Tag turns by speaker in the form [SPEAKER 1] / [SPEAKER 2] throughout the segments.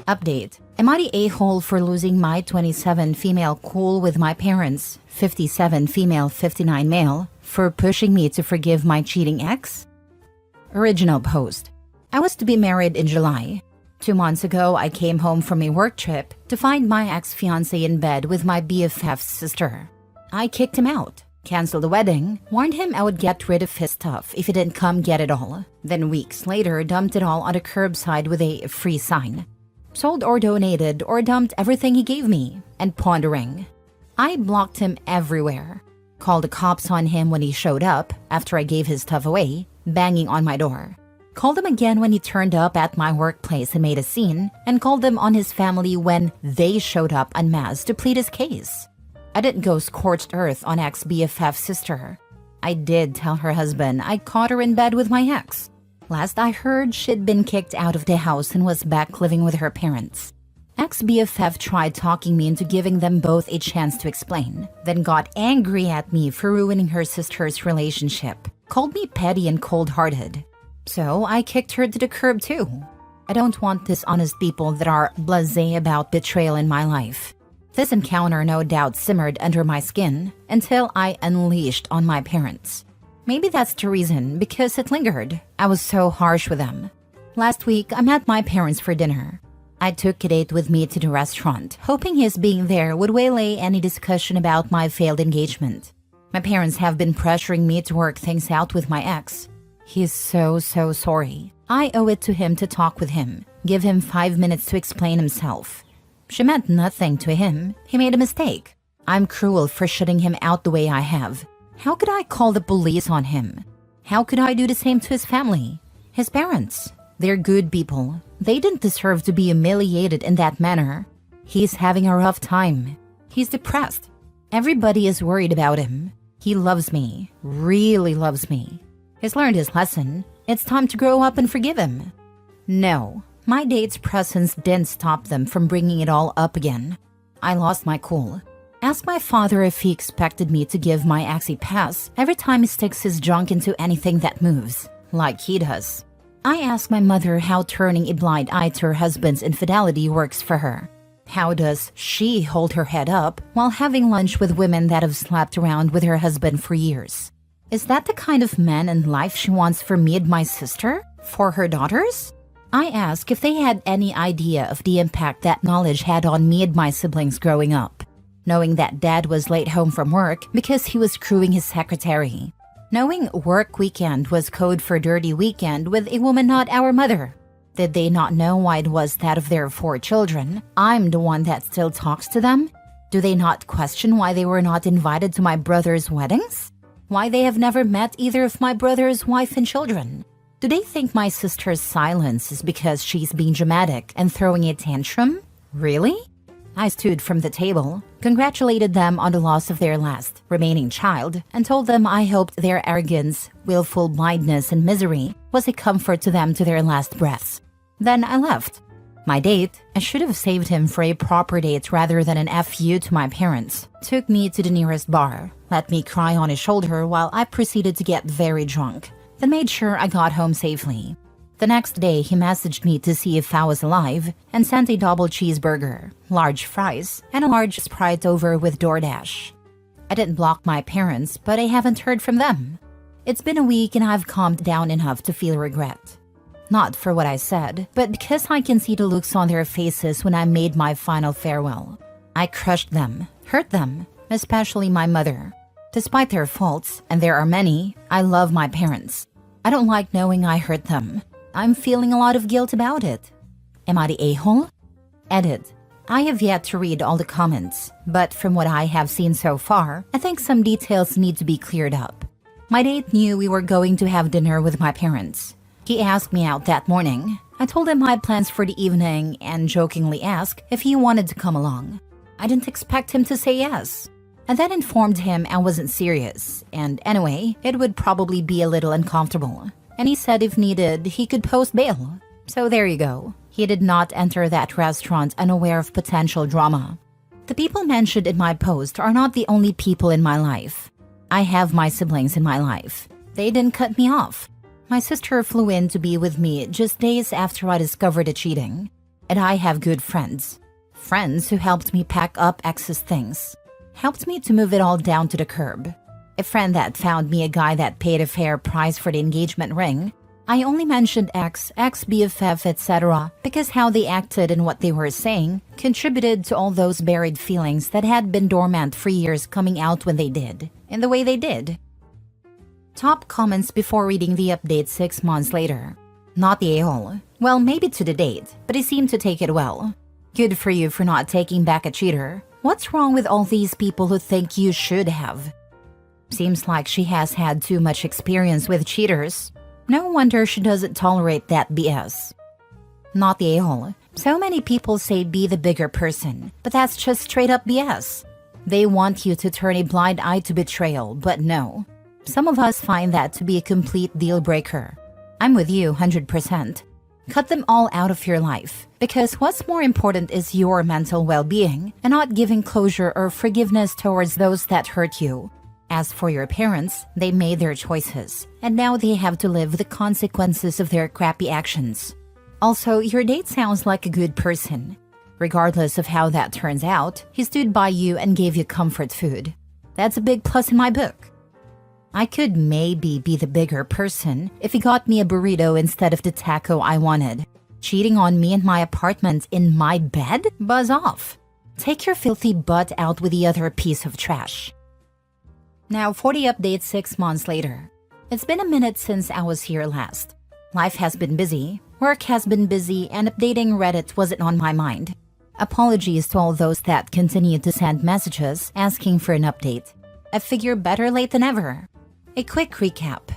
[SPEAKER 1] Update. Am I the a-hole for losing my 27 female cool with my parents, 57 female 59 male, for pushing me to forgive my cheating ex? Original post. I was to be married in July. 2 months ago, I came home from a work trip to find my ex-fiancé in bed with my BFF's sister. I kicked him out, canceled the wedding, warned him I would get rid of his stuff if he didn't come get it all, then weeks later dumped it all on the curbside with a free sign. Sold or donated or dumped everything he gave me, and pawned a ring. I blocked him everywhere. Called the cops on him when he showed up after I gave his stuff away, banging on my door. Called him again when he turned up at my workplace and made a scene, and called him on his family when they showed up en masse to plead his case. I didn't go scorched earth on ex-BFF's sister. I did tell her husband I caught her in bed with my ex. Last I heard, she'd been kicked out of the house and was back living with her parents. Ex-BFF tried talking me into giving them both a chance to explain, then got angry at me for ruining her sister's relationship, called me petty and cold-hearted. So I kicked her to the curb too. I don't want dishonest people that are blasé about betrayal in my life. This encounter no doubt simmered under my skin until I unleashed on my parents. Maybe that's the reason, because it lingered. I was so harsh with them. Last week, I met my parents for dinner. I took a date with me to the restaurant, hoping his being there would waylay any discussion about my failed engagement. My parents have been pressuring me to work things out with my ex. He's so sorry. I owe it to him to talk with him, give him 5 minutes to explain himself. She meant nothing to him. He made a mistake. I'm cruel for shutting him out the way I have. How could I call the police on him? How could I do the same to his family? His parents? They're good people. They didn't deserve to be humiliated in that manner. He's having a rough time. He's depressed. Everybody is worried about him. He loves me. Really loves me. He's learned his lesson. It's time to grow up and forgive him. No. My date's presence didn't stop them from bringing it all up again. I lost my cool. Asked my father if he expected me to give my ex a pass every time he sticks his junk into anything that moves, like he does. I asked my mother how turning a blind eye to her husband's infidelity works for her. How does she hold her head up while having lunch with women that have slept around with her husband for years? Is that the kind of man and life she wants for me and my sister? For her daughters? I asked if they had any idea of the impact that knowledge had on me and my siblings growing up. Knowing that dad was late home from work because he was screwing his secretary. Knowing work weekend was code for dirty weekend with a woman not our mother. Did they not know why it was that of their 4 children, I'm the one that still talks to them? Do they not question why they were not invited to my brother's weddings? Why they have never met either of my brother's wife and children? Do they think my sister's silence is because she's being dramatic and throwing a tantrum? Really? I stood from the table, congratulated them on the loss of their last remaining child, and told them I hoped their arrogance, willful blindness, and misery was a comfort to them to their last breaths. Then I left. My date, I should have saved him for a proper date rather than an FU to my parents, took me to the nearest bar, let me cry on his shoulder while I proceeded to get very drunk, then made sure I got home safely. The next day, he messaged me to see if I was alive and sent a double cheeseburger, large fries, and a large Sprite over with DoorDash. I didn't block my parents, but I haven't heard from them. It's been a week and I've calmed down enough to feel regret. Not for what I said, but because I can see the looks on their faces when I made my final farewell. I crushed them, hurt them, especially my mother. Despite their faults, and there are many, I love my parents. I don't like knowing I hurt them. I'm feeling a lot of guilt about it. Am I the a-hole? Edit. I have yet to read all the comments, but from what I have seen so far, I think some details need to be cleared up. My date knew we were going to have dinner with my parents. He asked me out that morning. I told him I had plans for the evening and jokingly asked if he wanted to come along. I didn't expect him to say yes. I then informed him I wasn't serious, and anyway, it would probably be a little uncomfortable. And he said if needed, he could post bail. So there you go. He did not enter that restaurant unaware of potential drama. The people mentioned in my post are not the only people in my life. I have my siblings in my life. They didn't cut me off. My sister flew in to be with me just days after I discovered the cheating. And I have good friends. Friends who helped me pack up ex's things. Helped me to move it all down to the curb. A friend that found me a guy that paid a fair price for the engagement ring. I only mentioned ex-BFF, etc. because how they acted and what they were saying contributed to all those buried feelings that had been dormant for years coming out when they did, in the way they did. Top comments before reading the update 6 months later. Not the a-hole. Well, maybe to the date, but he seemed to take it well. Good for you for not taking back a cheater. What's wrong with all these people who think you should have? Seems like she has had too much experience with cheaters. No wonder she doesn't tolerate that BS. Not the a-hole. So many people say be the bigger person, but that's just straight up BS. They want you to turn a blind eye to betrayal, but no. Some of us find that to be a complete deal breaker. I'm with you 100%. Cut them all out of your life, because what's more important is your mental well-being and not giving closure or forgiveness towards those that hurt you. As for your parents, they made their choices, and now they have to live with the consequences of their crappy actions. Also, your date sounds like a good person. Regardless of how that turns out, he stood by you and gave you comfort food. That's a big plus in my book. I could maybe be the bigger person if he got me a burrito instead of the taco I wanted. Cheating on me in my apartment in my bed? Buzz off. Take your filthy butt out with the other piece of trash. Now 40 updates 6 months later. It's been a minute since I was here last. Life has been busy, work has been busy, and updating Reddit wasn't on my mind. Apologies to all those that continue to send messages asking for an update. I figure better late than ever. A quick recap.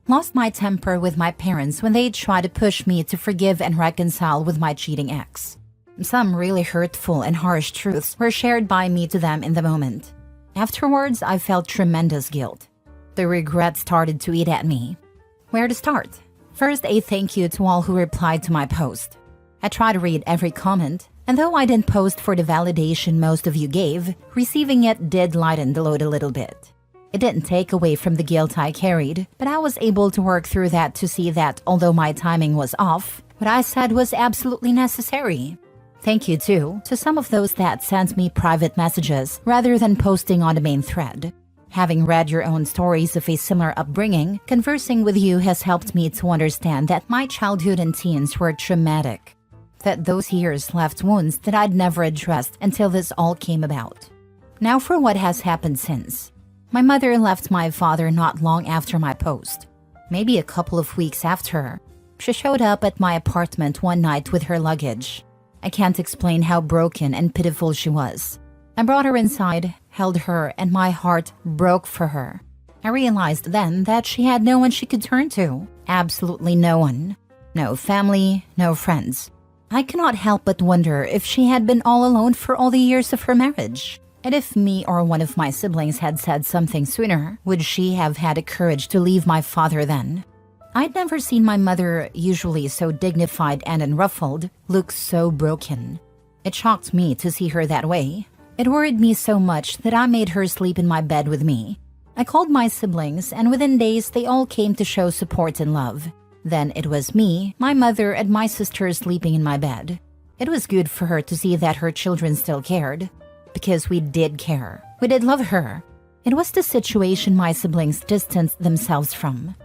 [SPEAKER 1] Lost my temper with my parents when they tried to push me to forgive and reconcile with my cheating ex. Some really hurtful and harsh truths were shared by me to them in the moment. Afterwards, I felt tremendous guilt. The regret started to eat at me. Where to start? First, a thank you to all who replied to my post. I try to read every comment, and though I didn't post for the validation most of you gave, receiving it did lighten the load a little bit. It didn't take away from the guilt I carried, but I was able to work through that to see that although my timing was off, what I said was absolutely necessary. Thank you, too, to some of those that sent me private messages rather than posting on the main thread. Having read your own stories of a similar upbringing, conversing with you has helped me to understand that my childhood and teens were traumatic. That those years left wounds that I'd never addressed until this all came about. Now for what has happened since. My mother left my father not long after my post. Maybe a couple of weeks after. She showed up at my apartment one night with her luggage. I can't explain how broken and pitiful she was. I brought her inside, held her, and my heart broke for her. I realized then that she had no one she could turn to. Absolutely no one. No family, no friends. I cannot help but wonder if she had been all alone for all the years of her marriage. And if me or one of my siblings had said something sooner, would she have had the courage to leave my father then? I'd never seen my mother, usually so dignified and unruffled, look so broken. It shocked me to see her that way. It worried me so much that I made her sleep in my bed with me. I called my siblings, and within days they all came to show support and love. Then it was me, my mother, and my sister sleeping in my bed. It was good for her to see that her children still cared. Because we did care. We did love her. It was the situation my siblings distanced themselves from.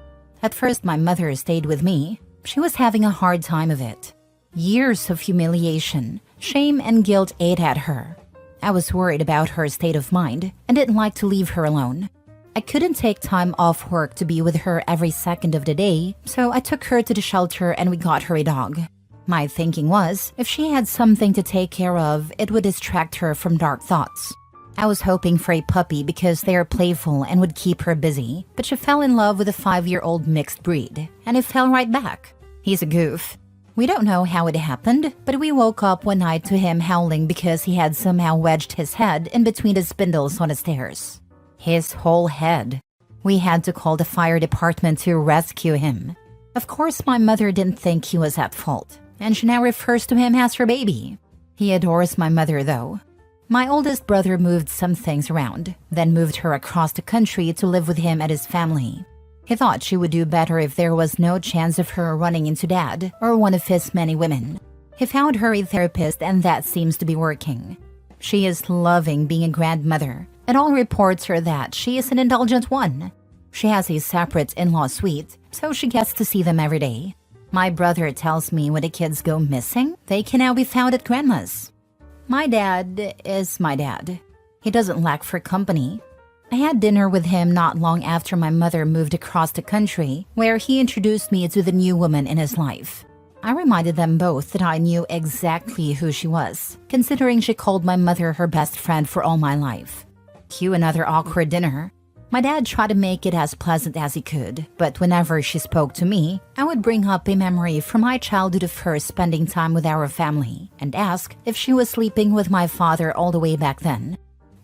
[SPEAKER 1] At first, my mother stayed with me. She was having a hard time of it. Years of humiliation, shame, and guilt ate at her. I was worried about her state of mind and didn't like to leave her alone. I couldn't take time off work to be with her every second of the day, so I took her to the shelter and we got her a dog. My thinking was, if she had something to take care of, it would distract her from dark thoughts. I was hoping for a puppy because they are playful and would keep her busy, but she fell in love with a 5-year-old mixed breed, and it fell right back. He's a goof. We don't know how it happened, but we woke up one night to him howling because he had somehow wedged his head in between the spindles on the stairs. His whole head. We had to call the fire department to rescue him. Of course, my mother didn't think he was at fault, and she now refers to him as her baby. He adores my mother, though. My oldest brother moved some things around, then moved her across the country to live with him and his family. He thought she would do better if there was no chance of her running into dad or one of his many women. He found her a therapist and that seems to be working. She is loving being a grandmother, and all reports are that she is an indulgent one. She has a separate in-law suite, so she gets to see them every day. My brother tells me when the kids go missing, they can now be found at grandma's. My dad is my dad. He doesn't lack for company. I had dinner with him not long after my mother moved across the country, where he introduced me to the new woman in his life. I reminded them both that I knew exactly who she was, considering she called my mother her best friend for all my life. Cue another awkward dinner. My dad tried to make it as pleasant as he could, but whenever she spoke to me, I would bring up a memory from my childhood of her spending time with our family and ask if she was sleeping with my father all the way back then.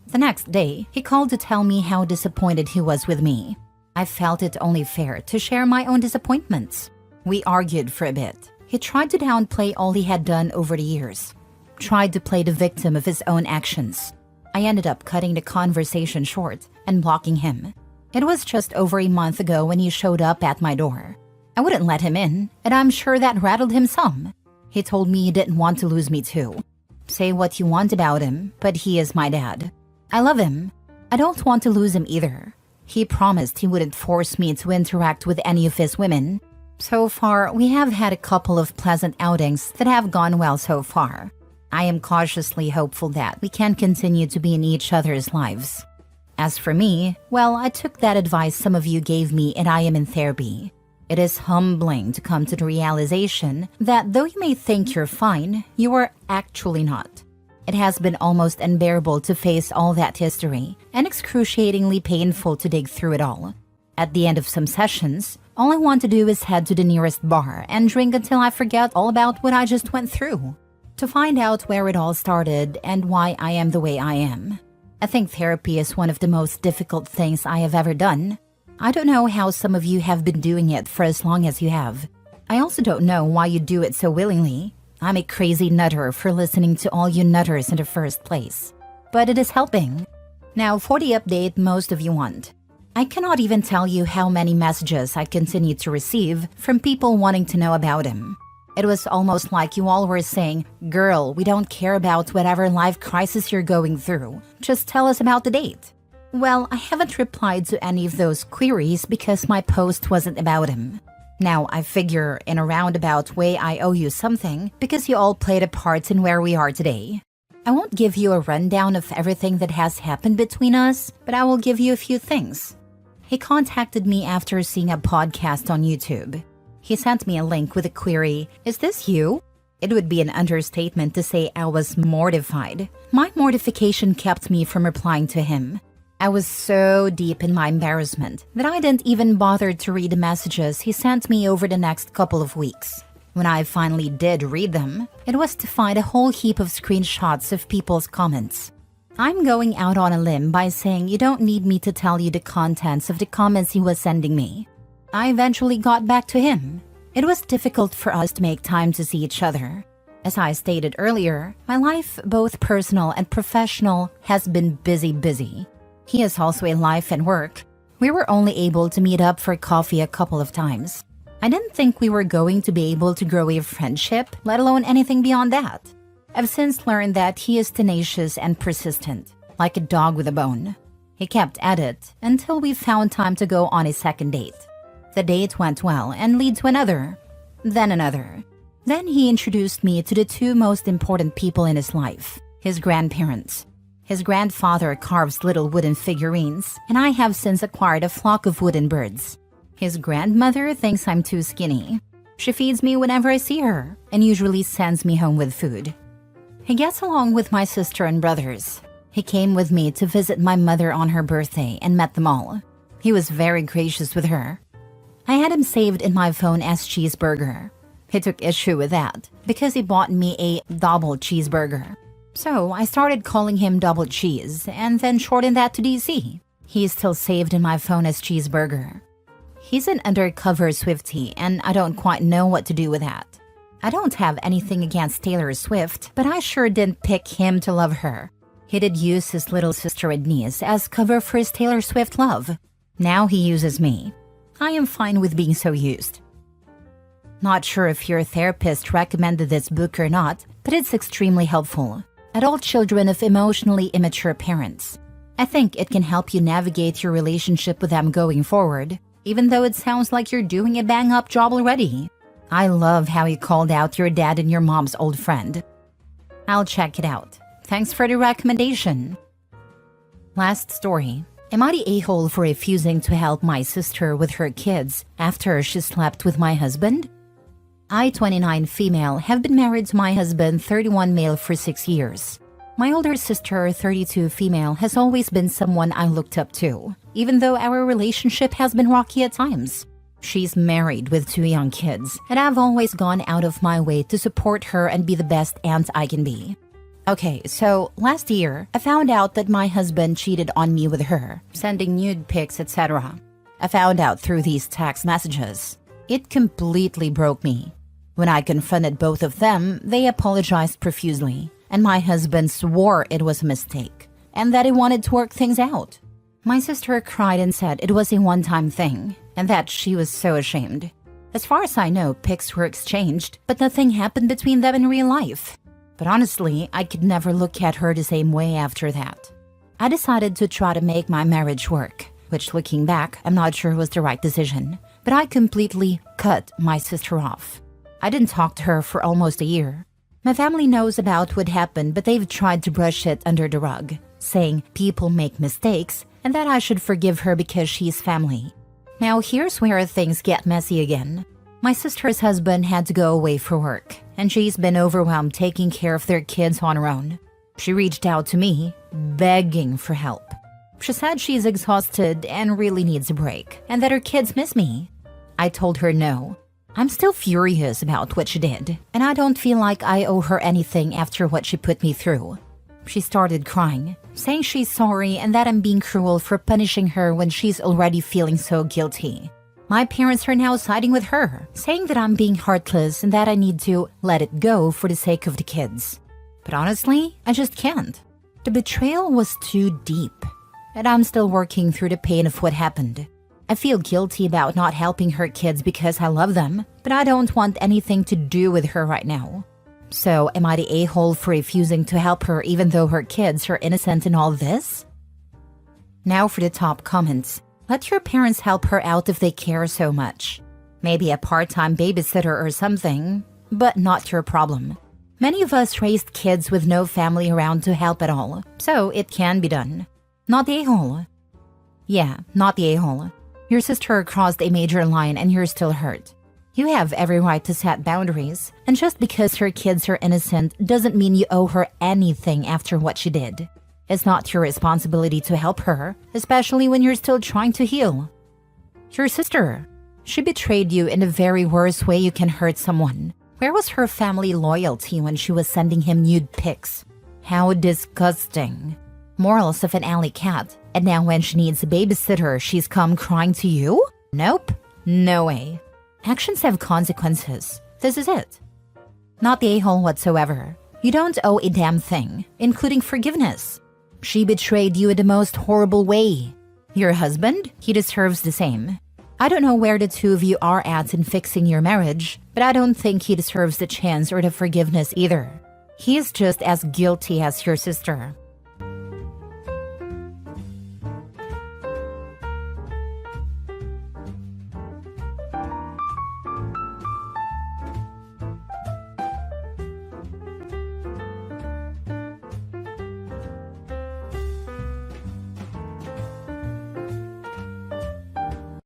[SPEAKER 1] The next day, he called to tell me how disappointed he was with me. I felt it only fair to share my own disappointments. We argued for a bit. He tried to downplay all he had done over the years, tried to play the victim of his own actions. I ended up cutting the conversation short and blocking him. It was just over a month ago when he showed up at my door. I wouldn't let him in, and I'm sure that rattled him some. He told me he didn't want to lose me too. Say what you want about him, but he is my dad. I love him. I don't want to lose him either. He promised he wouldn't force me to interact with any of his women. So far, we have had a couple of pleasant outings that have gone well so far. I am cautiously hopeful that we can continue to be in each other's lives. As for me, well, I took that advice some of you gave me and I am in therapy. It is humbling to come to the realization that though you may think you're fine, you are actually not. It has been almost unbearable to face all that history and excruciatingly painful to dig through it all. At the end of some sessions, all I want to do is head to the nearest bar and drink until I forget all about what I just went through, to find out where it all started and why I am the way I am. I think therapy is one of the most difficult things I have ever done. I don't know how some of you have been doing it for as long as you have. I also don't know why you do it so willingly. I'm a crazy nutter for listening to all you nutters in the first place. But it is helping. Now for the update most of you want. I cannot even tell you how many messages I continue to receive from people wanting to know about him. It was almost like you all were saying, "Girl, we don't care about whatever life crisis you're going through. Just tell us about the date." Well, I haven't replied to any of those queries because my post wasn't about him. Now, I figure in a roundabout way I owe you something because you all played a part in where we are today. I won't give you a rundown of everything that has happened between us, but I will give you a few things. He contacted me after seeing a podcast on YouTube. He sent me a link with a query, "Is this you?" It would be an understatement to say I was mortified. My mortification kept me from replying to him. I was so deep in my embarrassment that I didn't even bother to read the messages he sent me over the next couple of weeks. When I finally did read them, it was to find a whole heap of screenshots of people's comments. I'm going out on a limb by saying you don't need me to tell you the contents of the comments he was sending me. I eventually got back to him. It was difficult for us to make time to see each other. As I stated earlier, my life, both personal and professional, has been busy. He is also a life and work. We were only able to meet up for coffee a couple of times. I didn't think we were going to be able to grow a friendship, let alone anything beyond that. I've since learned that he is tenacious and persistent, like a dog with a bone. He kept at it until we found time to go on a second date. The date went well and led to another, then another. Then he introduced me to the two most important people in his life, his grandparents. His grandfather carves little wooden figurines, and I have since acquired a flock of wooden birds. His grandmother thinks I'm too skinny. She feeds me whenever I see her, and usually sends me home with food. He gets along with my sister and brothers. He came with me to visit my mother on her birthday and met them all. He was very gracious with her. I had him saved in my phone as Cheeseburger. He took issue with that because he bought me a double cheeseburger. So I started calling him Double Cheese and then shortened that to DC. He is still saved in my phone as Cheeseburger. He's an undercover Swiftie and I don't quite know what to do with that. I don't have anything against Taylor Swift, but I sure didn't pick him to love her. He did use his little sister and niece as cover for his Taylor Swift love. Now he uses me. I am fine with being so used. Not sure if your therapist recommended this book or not, but it's extremely helpful. Adult children of emotionally immature parents. I think it can help you navigate your relationship with them going forward, even though it sounds like you're doing a bang-up job already. I love how you called out your dad and your mom's old friend. I'll check it out. Thanks for the recommendation. Last story. Am I the a-hole for refusing to help my sister with her kids after she slept with my husband? I, 29 female, have been married to my husband, 31 male, for 6 years. My older sister, 32 female, has always been someone I looked up to, even though our relationship has been rocky at times. She's married with 2 young kids, and I've always gone out of my way to support her and be the best aunt I can be. Okay, so last year, I found out that my husband cheated on me with her, sending nude pics, etc. I found out through these text messages. It completely broke me. When I confronted both of them, they apologized profusely, and my husband swore it was a mistake, and that he wanted to work things out. My sister cried and said it was a one-time thing, and that she was so ashamed. As far as I know, pics were exchanged, but nothing happened between them in real life. But honestly, I could never look at her the same way after that. I decided to try to make my marriage work, which looking back, I'm not sure was the right decision, but I completely cut my sister off. I didn't talk to her for almost a year. My family knows about what happened, but they've tried to brush it under the rug, saying people make mistakes and that I should forgive her because she's family. Now here's where things get messy again. My sister's husband had to go away for work, and she's been overwhelmed taking care of their kids on her own. She reached out to me, begging for help. She said she's exhausted and really needs a break, and that her kids miss me. I told her no. I'm still furious about what she did, and I don't feel like I owe her anything after what she put me through. She started crying, saying she's sorry and that I'm being cruel for punishing her when she's already feeling so guilty. My parents are now siding with her, saying that I'm being heartless and that I need to let it go for the sake of the kids. But honestly, I just can't. The betrayal was too deep, and I'm still working through the pain of what happened. I feel guilty about not helping her kids because I love them, but I don't want anything to do with her right now. So, am I the a-hole for refusing to help her even though her kids are innocent in all this? Now for the top comments. Let your parents help her out if they care so much. Maybe a part-time babysitter or something, but not your problem. Many of us raised kids with no family around to help at all, so it can be done. Not the a-hole. Yeah, not the a-hole. Your sister crossed a major line and you're still hurt. You have every right to set boundaries, and just because her kids are innocent doesn't mean you owe her anything after what she did. It's not your responsibility to help her, especially when you're still trying to heal. Your sister. She betrayed you in the very worst way you can hurt someone. Where was her family loyalty when she was sending him nude pics? How disgusting. Morals of an alley cat. And now when she needs a babysitter, she's come crying to you? Nope. No way. Actions have consequences. This is it. Not the a-hole whatsoever. You don't owe a damn thing, including forgiveness. She betrayed you in the most horrible way. Your husband? He deserves the same. I don't know where the two of you are at in fixing your marriage, but I don't think he deserves the chance or the forgiveness either. He is just as guilty as your sister.